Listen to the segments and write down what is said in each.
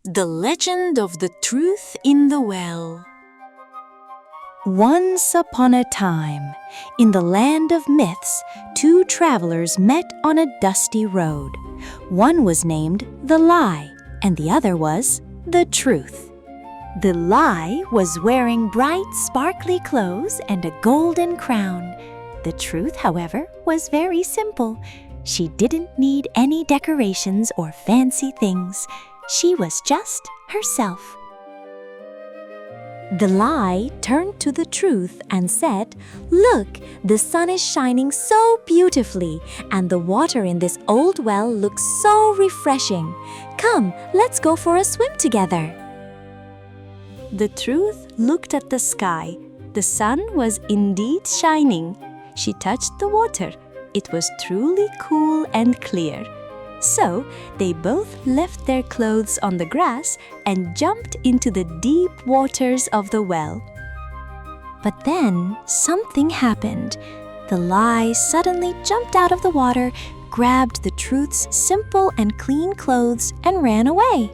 The Legend of the Truth in the Well. Once upon a time, in the land of myths, two travelers met on a dusty road. One was named the Lie, and the other was the Truth. The Lie was wearing bright, sparkly clothes and a golden crown. The Truth, however, was very simple. She didn't need any decorations or fancy things. She was just herself. The Lie turned to the Truth and said, "Look, the sun is shining so beautifully, and the water in this old well looks so refreshing. Come, let's go for a swim together." The Truth looked at the sky. The sun was indeed shining. She touched the water. It was truly cool and clear. So they both left their clothes on the grass and jumped into the deep waters of the well. But then something happened. The Lie suddenly jumped out of the water, grabbed the Truth's simple and clean clothes, and ran away.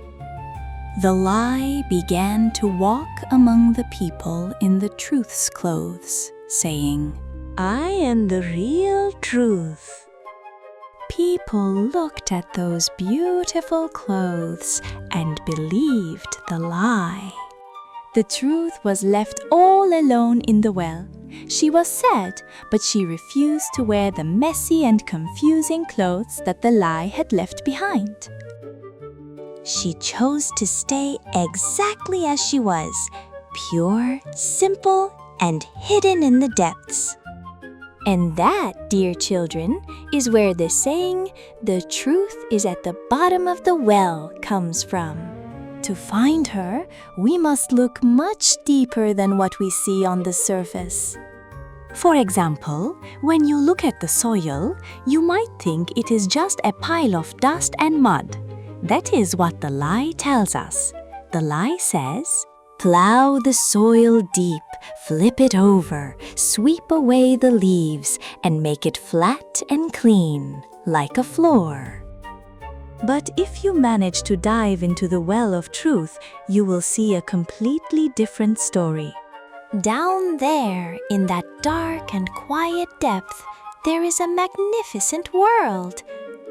The Lie began to walk among the people in the Truth's clothes, saying, "I am the real Truth." People looked at those beautiful clothes and believed the Lie. The Truth was left all alone in the well. She was sad, but she refused to wear the messy and confusing clothes that the Lie had left behind. She chose to stay exactly as she was, pure, simple, and hidden in the depths. And that, dear children, is where the saying, "The truth is at the bottom of the well," comes from. To find her, we must look much deeper than what we see on the surface. For example, when you look at the soil, you might think it is just a pile of dust and mud. That is what the Lie tells us. The Lie says, "Plow the soil deep, flip it over, sweep away the leaves, and make it flat and clean, like a floor." But if you manage to dive into the well of truth, you will see a completely different story. Down there, in that dark and quiet depth, there is a magnificent world.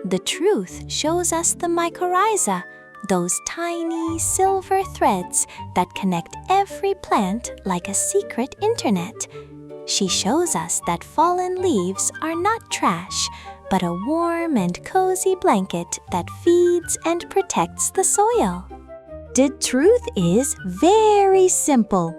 The Truth shows us the Mycorrhiza, those tiny silver threads that connect every plant like a secret internet. She shows us that fallen leaves are not trash, but a warm and cozy blanket that feeds and protects the soil. The truth is very simple.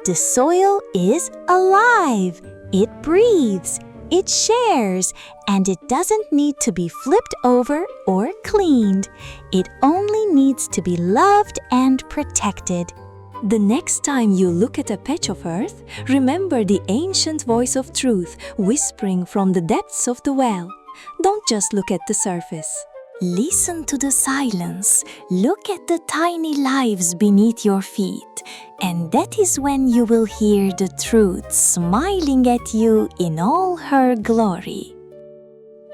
The soil is alive. It breathes. It shares, and it doesn't need to be flipped over or cleaned. It only needs to be loved and protected. The next time you look at a patch of earth, remember the ancient voice of truth whispering from the depths of the well. Don't just look at the surface. Listen to the silence. Look at the tiny lives beneath your feet. And that is when you will hear the truth smiling at you in all her glory.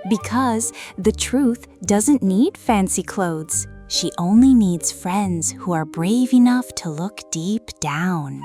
Because the truth doesn't need fancy clothes. She only needs friends who are brave enough to look deep down.